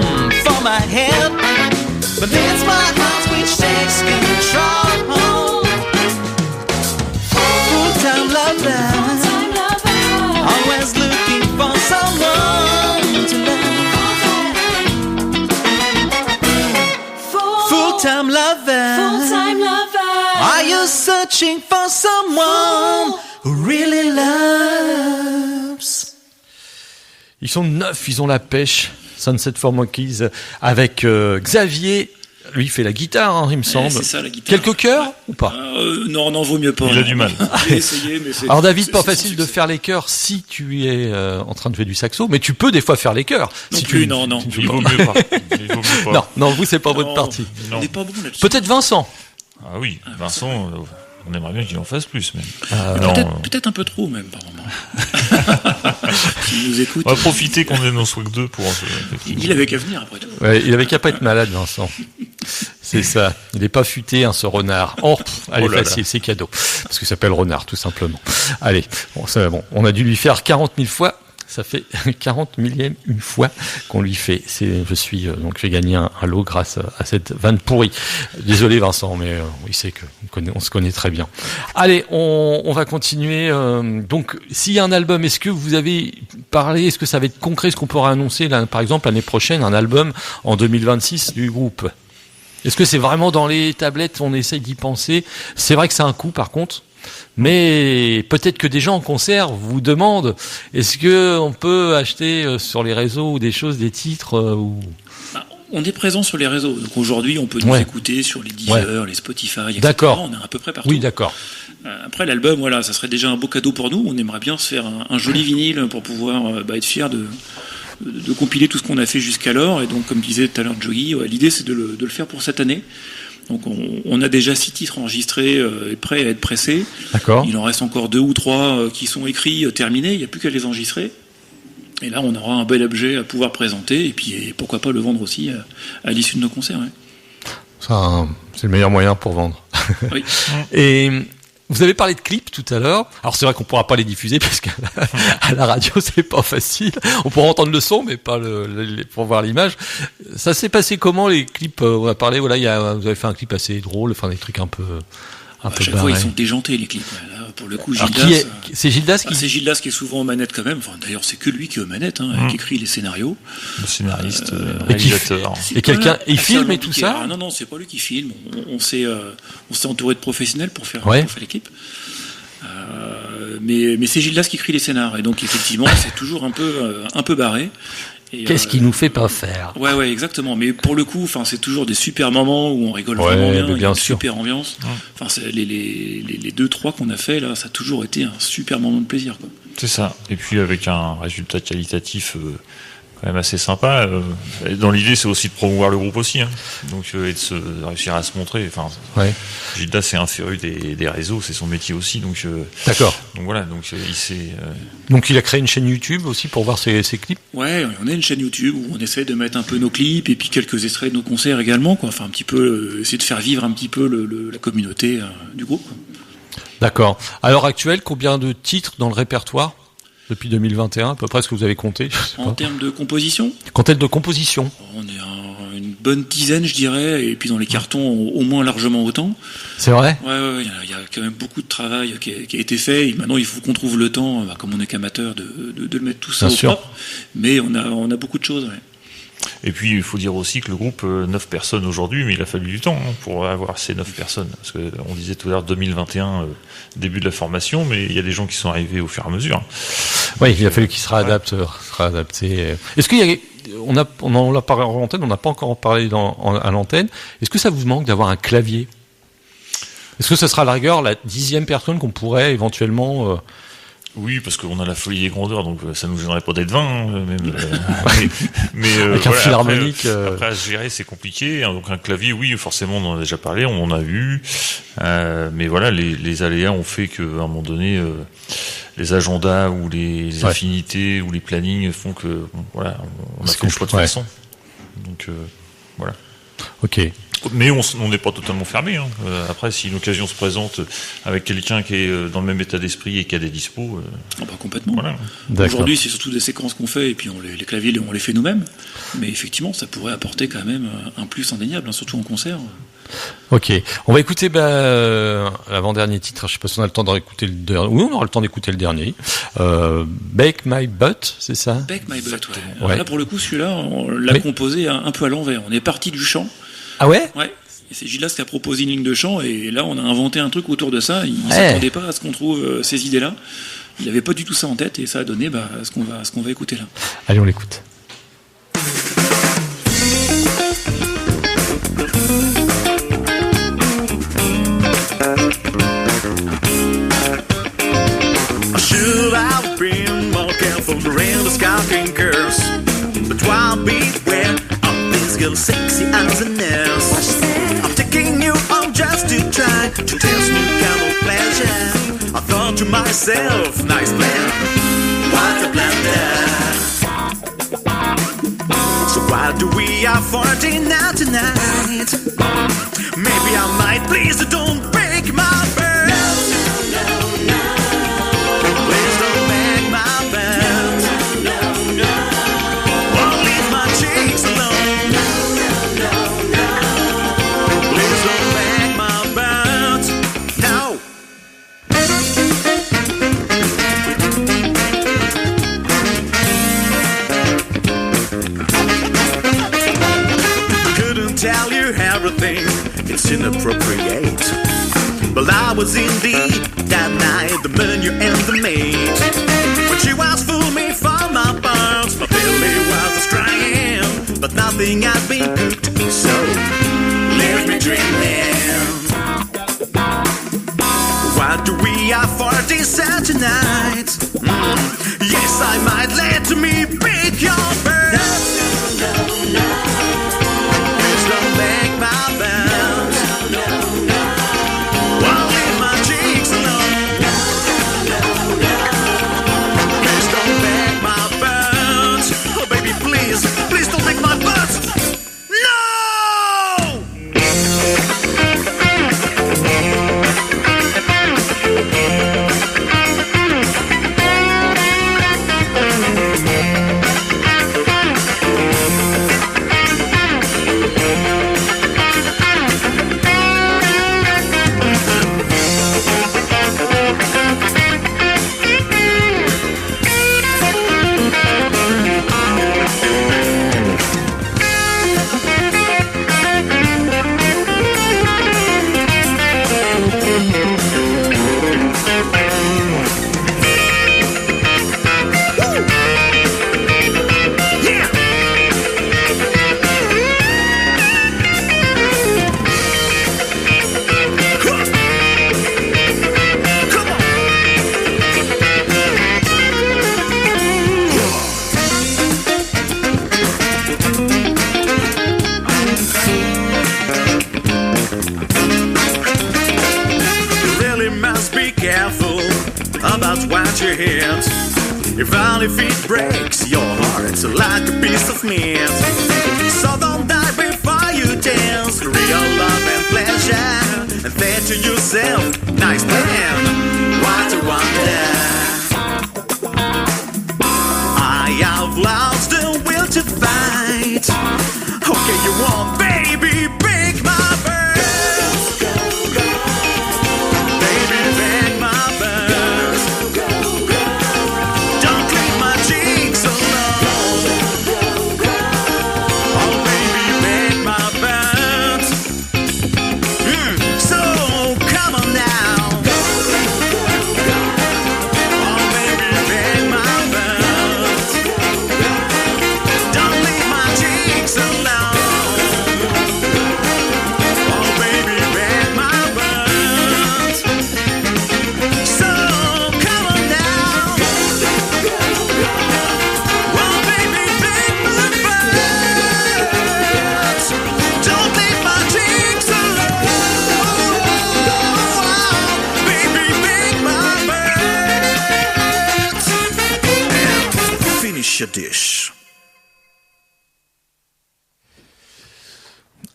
my head, but it's my heart which takes control. Full-time lover, always looking for someone to love. Full-time lover, are you searching for someone who really loves? Ils sont 9, ils ont la pêche. Sunset for Monkeys avec Xavier. Lui, il fait la guitare, hein, il me semble. C'est ça, la guitare. Quelques chœurs ou pas? Non, vaut mieux pas. Il a du mal. J'ai essayé, mais Alors David, pas facile de faire les chœurs si tu es en train de jouer du saxo, mais tu peux des fois faire les chœurs. Non si plus, tu, non. Il vaut mieux pas. Il vaut mieux pas. Non, vous, c'est pas votre partie. On n'est pas bon là-dessus. Peut-être Vincent. Ah oui, Vincent, on aimerait bien qu'il en fasse plus, même. Peut-être un peu trop, même, par moment. S'il nous écoute. On va profiter qu'on ait nos Swag 2 pour... Il avait qu'à venir, après tout. Ouais, il avait qu'à pas être malade, Vincent. C'est ça. Il n'est pas futé, hein, ce renard. Allez, facile, c'est cadeau. Parce qu'il s'appelle renard, tout simplement. Allez, bon, on a dû lui faire 40 000 fois. Ça fait 40 millième une fois qu'on lui fait. Donc j'ai gagné un lot grâce à cette vanne pourrie. Désolé Vincent, mais il sait on se connaît très bien. Allez, on va continuer. Donc s'il y a un album, est-ce que vous avez parlé, est-ce que ça va être concret, est-ce qu'on pourra annoncer là, par exemple l'année prochaine un album en 2026 du groupe? Est-ce que c'est vraiment dans les tablettes, on essaye d'y penser? C'est vrai que c'est un coût par contre. Mais peut-être que des gens en concert vous demandent est-ce que on peut acheter sur les réseaux ou des choses, des titres ou... On est présent sur les réseaux. Donc aujourd'hui, on peut nous écouter sur les Deezer, les Spotify, etc. D'accord. On est à peu près partout. Oui, d'accord. Après l'album, voilà, ça serait déjà un beau cadeau pour nous. On aimerait bien se faire un joli vinyle pour pouvoir être fier de compiler tout ce qu'on a fait jusqu'alors. Et donc, comme disait tout à l'heure Joey, l'idée c'est de le faire pour cette année. Donc on a déjà 6 titres enregistrés et prêts à être pressés. D'accord. Il en reste encore 2 ou 3 qui sont écrits, terminés. Il n'y a plus qu'à les enregistrer. Et là, on aura un bel objet à pouvoir présenter. Et puis pourquoi pas le vendre aussi à l'issue de nos concerts. Ouais. Ça, c'est le meilleur moyen pour vendre. Oui. Et vous avez parlé de clips tout à l'heure. Alors c'est vrai qu'on pourra pas les diffuser parce qu'à la radio c'est pas facile. On pourra entendre le son mais pas pour voir l'image. Ça s'est passé comment les clips? On a parlé, voilà, vous avez fait un clip assez drôle, enfin des trucs un peu à chaque fois ils sont déjantés les clips. Là, pour le coup, Gildas. C'est Gildas qui. C'est Gildas qui est souvent aux manettes quand même. Enfin, d'ailleurs, c'est que lui qui est aux manettes, qui écrit les scénarios. Le scénariste, réalisateur. Et quelqu'un, il filme et tout ça. Ah, non, c'est pas lui qui filme. On s'est entouré de professionnels pour faire l'équipe. Mais c'est Gildas qui écrit les scénarios. Et donc effectivement, c'est toujours un peu barré. Qu'est-ce qui nous fait pas faire? Ouais, exactement. Mais pour le coup, c'est toujours des super moments où on rigole vraiment bien. Il y a une super ambiance. Les 2-3 qu'on a fait là, ça a toujours été un super moment de plaisir, quoi. C'est ça. Et puis avec un résultat qualitatif quand même assez sympa. Dans l'idée, c'est aussi de promouvoir le groupe aussi, hein. Donc et de réussir à se montrer. Enfin, Gildas c'est un féru des réseaux, c'est son métier aussi. Donc d'accord. Donc voilà, donc il s'est. Donc il a créé une chaîne YouTube aussi pour voir ses clips. Ouais, on a une chaîne YouTube où on essaie de mettre un peu nos clips et puis quelques extraits de nos concerts également, quoi. Enfin un petit peu essayer de faire vivre un petit peu la communauté du groupe, quoi. D'accord. À l'heure actuelle, combien de titres dans le répertoire? Depuis 2021, à peu près ce que vous avez compté. En termes de composition? En termes de composition. On est à une bonne dizaine, je dirais, et puis dans les cartons, au moins largement autant. C'est vrai? Ouais, il y a quand même beaucoup de travail qui a été fait, et maintenant il faut qu'on trouve le temps, comme on n'est qu'amateur, de le mettre tout ça au propre. Mais on a beaucoup de choses, ouais. Et puis il faut dire aussi que le groupe 9 personnes aujourd'hui, mais il a fallu du temps pour avoir ces 9 personnes, parce que on disait tout à l'heure 2021 début de la formation, mais il y a des gens qui sont arrivés au fur et à mesure. Oui, il a fallu qu'ils se réadaptent, Est-ce qu'il y a, on en l'a parlé en antenne, on n'a pas encore parlé à l'antenne. Est-ce que ça vous manque d'avoir un clavier? Est-ce que ce sera à la rigueur la 10e personne qu'on pourrait éventuellement Oui, parce qu'on a la folie des grandeurs, donc ça nous gênerait pas d'être 20, même. Mais avec un fil harmonique. Après, à gérer, c'est compliqué. Donc un clavier, oui, forcément, on en a déjà parlé, on en a vu. Mais voilà, les aléas ont fait qu'à un moment donné, les agendas ou les affinités ou les plannings font que, on a fait le choix de toute façon. Donc voilà. Ok. Mais on n'est pas totalement fermé. Hein. Après, si une occasion se présente avec quelqu'un qui est dans le même état d'esprit et qui a des dispos... complètement. Voilà. Aujourd'hui, c'est surtout des séquences qu'on fait, et puis les claviers, on les fait nous-mêmes. Mais effectivement, ça pourrait apporter quand même un plus indéniable, surtout en concert. Ok, on va écouter l'avant-dernier titre. Je sais pas si on a le temps d'écouter le dernier. Oui, on aura le temps d'écouter le dernier. Bake My Butt, c'est ça? Bake My Butt, ouais. Là, pour le coup, celui-là, on l'a composé un peu à l'envers. On est parti du chant. Ah ouais? Ouais. Et c'est Gildas qui a proposé une ligne de chant, et là, on a inventé un truc autour de ça. Il s'attendait pas à ce qu'on trouve ces idées-là. Il avait pas du tout ça en tête, et ça a donné ce qu'on va écouter là. Allez, on l'écoute. Should have been more careful around the skulking curse, but while beware of this girl sexy as a nurse. I'm taking you on just to try to test new kind of pleasure. I thought to myself, nice plan, what a blunder. So why do we have 14 now tonight? Maybe I might, please don't break my bird. Tell you everything, it's inappropriate. But I was indeed that night the menu and the maid. But she was fooling me for my parts. My belly was crying, but nothing had been cooked, so leave me dreaming. What do we have for dessert tonight? Yes, I might let me pick your bird. No. Don't make my bounce. Won't leave my cheeks alone. Please don't make my bounce. Oh baby, please don't make my bounce. Even if it breaks your heart like a piece of meat. So don't die before you dance. Real love and pleasure. And say to yourself, nice plan, what a wonder. I have lost the will to fight. Okay, you want, baby, break my bird.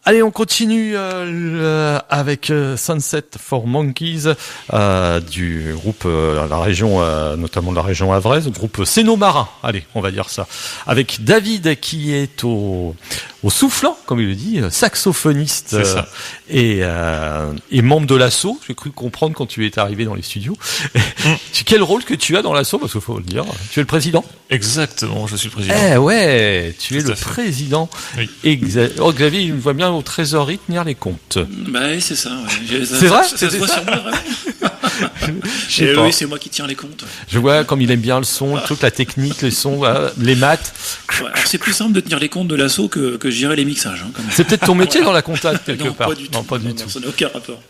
Allez, on continue avec Sunset for Monkeys du groupe la région, notamment de la région Havraise, le groupe Cénomarin. Allez, on va dire ça. Avec David qui est au soufflant, comme il le dit, saxophoniste et membre de l'assaut. J'ai cru comprendre quand tu es arrivé dans les studios. Quel rôle que tu as dans l'assaut, parce qu'il faut le dire. Tu es le président. Exactement, je suis le président. Ouais, tu es le président. Oui. Xavier, il me voit bien au trésorerie tenir les comptes. Bah oui, c'est ça. Ouais. C'est vrai, ça se voit sur moi, vraiment. Oui, c'est moi qui tiens les comptes. Je vois comme il aime bien le son, le truc, la technique, les sons, les maths. Ouais, alors c'est plus simple de tenir les comptes de l'assaut que gérer les mixages. Hein, quand même. C'est peut-être ton métier dans la compta quelque non, part. Pas du tout. Non, pas du tout. Ça n'a aucun rapport.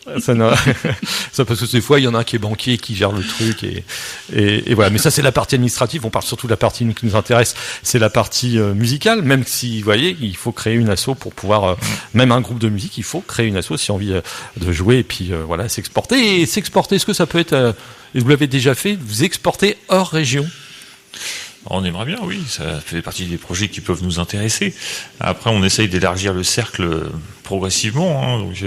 Ça parce que des fois il y en a un qui est banquier qui gère le truc et voilà. Mais ça c'est la partie administrative. On parle surtout de la partie qui nous intéresse, c'est la partie musicale. Même si vous voyez, il faut créer une asso pour pouvoir, même un groupe de musique, il faut créer une asso si on a envie de jouer et puis voilà s'exporter. Et s'exporter, est-ce que ça peut être et vous l'avez déjà fait, vous exporter hors région? On aimerait bien, oui, ça fait partie des projets qui peuvent nous intéresser. Après, on essaye d'élargir le cercle progressivement. Hein, donc,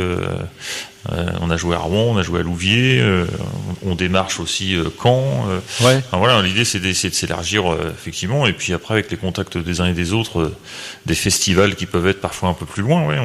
on a joué à Rouen, on a joué à Louviers, on démarche aussi Caen. Ouais. Enfin, voilà, l'idée c'est d'essayer de s'élargir effectivement, et puis après avec les contacts des uns et des autres, des festivals qui peuvent être parfois un peu plus loin. Ouais,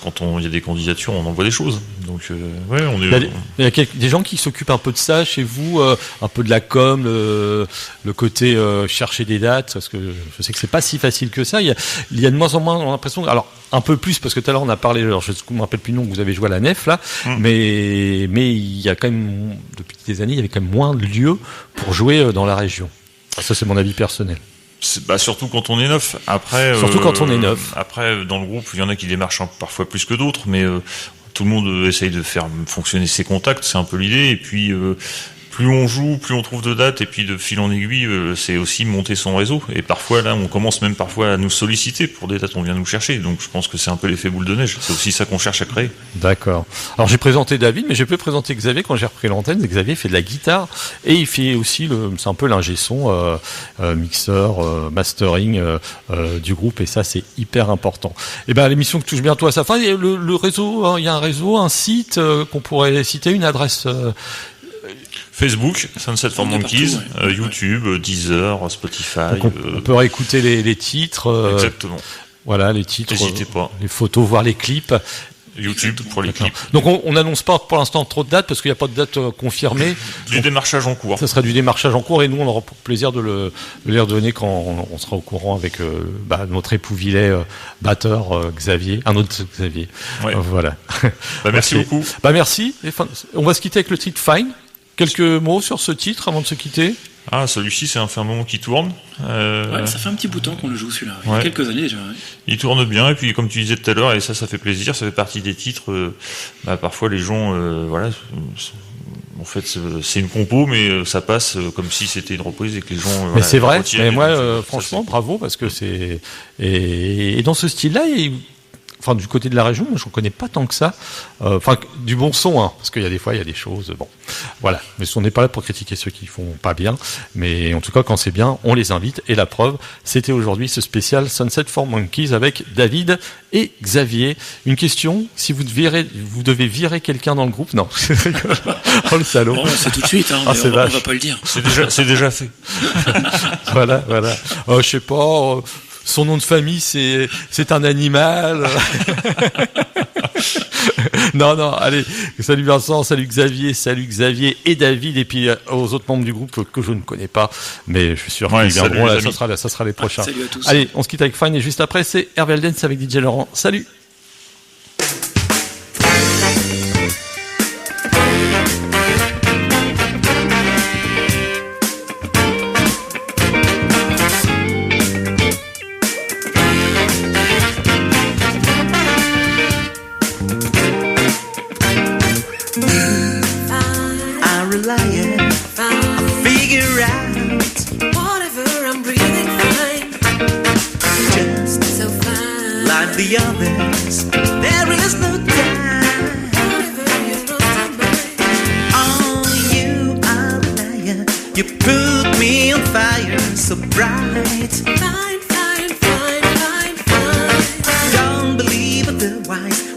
quand il y a des candidatures, on envoie des choses. Donc ouais, on est. Il y a des gens qui s'occupent un peu de ça chez vous, un peu de la com, le côté chercher des dates, parce que je sais que c'est pas si facile que ça. Il y a de moins en moins l'impression. Alors un peu plus parce que tout à l'heure on a parlé. Alors je me rappelle plus le nom que vous avez joué à la Nef là. Mais il y a quand même, depuis des années, il y avait quand même moins de lieux pour jouer dans la région. Ça, c'est mon avis personnel. Surtout quand on est neuf. Après, surtout quand on est neuf. Après, dans le groupe, il y en a qui démarchent parfois plus que d'autres, mais tout le monde essaye de faire fonctionner ses contacts, c'est un peu l'idée. Et puis, plus on joue, plus on trouve de dates, et puis de fil en aiguille, c'est aussi monter son réseau. Et parfois, là, on commence même parfois à nous solliciter pour des dates, on vient nous chercher. Donc, je pense que c'est un peu l'effet boule de neige. C'est aussi ça qu'on cherche à créer. D'accord. Alors, j'ai présenté David, mais j'ai pu présenter Xavier quand j'ai repris l'antenne. Xavier fait de la guitare et il fait aussi c'est un peu l'ingé son, mixeur, mastering du groupe. Et ça, c'est hyper important. Et ben, l'émission touche bientôt à sa fin. Le réseau, hein, il y a un réseau, un site qu'on pourrait citer, une adresse. Facebook, Sunset for Monkeys, partout, ouais. YouTube, Deezer, Spotify. Donc on peut réécouter les titres. Exactement. Voilà, les titres. N'hésitez pas. Les photos, voir les clips. YouTube pour les clips. Donc on n'annonce pas pour l'instant trop de dates parce qu'il n'y a pas de date confirmée. Du démarchage en cours. Ça sera du démarchage en cours et nous on aura pour plaisir de les redonner quand on sera au courant avec notre époux Villet, batteur Xavier, un autre Xavier. Ouais. Voilà. Merci beaucoup. Merci. On va se quitter avec le titre Fine. Quelques mots sur ce titre avant de se quitter. Ah, celui-ci, c'est un moment qui tourne. Ouais, ça fait un petit bout de temps qu'on le joue celui-là. Il y a quelques années déjà. Ouais. Il tourne bien, et puis comme tu disais tout à l'heure, et ça fait plaisir, ça fait partie des titres. Parfois les gens, voilà, en fait, c'est une compo, mais ça passe comme si c'était une reprise et que les gens. Mais c'est vrai. Mais moi, franchement, bravo parce que c'est et dans ce style-là. Enfin, du côté de la région, je ne connais pas tant que ça. Enfin, du bon son, hein, parce qu'il y a des fois, il y a des choses. Bon, voilà. Mais on n'est pas là pour critiquer ceux qui font pas bien. Mais en tout cas, quand c'est bien, on les invite. Et la preuve, c'était aujourd'hui ce spécial Sunset for Monkeys avec David et Xavier. Une question, si vous devez virer quelqu'un dans le groupe, non. Oh le salaud. Bon, c'est tout de suite, hein, on va pas le dire. C'est déjà fait. Voilà. Je sais pas. Son nom de famille, c'est un animal. Non, allez. Salut Vincent, salut Xavier et David, et puis aux autres membres du groupe que je ne connais pas, mais je suis sûr qu'ils viendront. Là, ça sera les prochains. Salut à tous. Allez, on se quitte avec Fine et juste après, c'est Hervé Dance avec DJ Laurent. Salut. The others, there is no time. Oh, you are a liar. You put me on fire, so bright. Fine. Don't believe otherwise.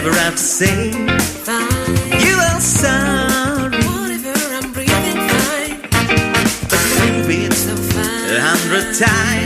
never have to say fine. You are sorry. Whatever, I'm breathing fine. But prove it so fine 100 times.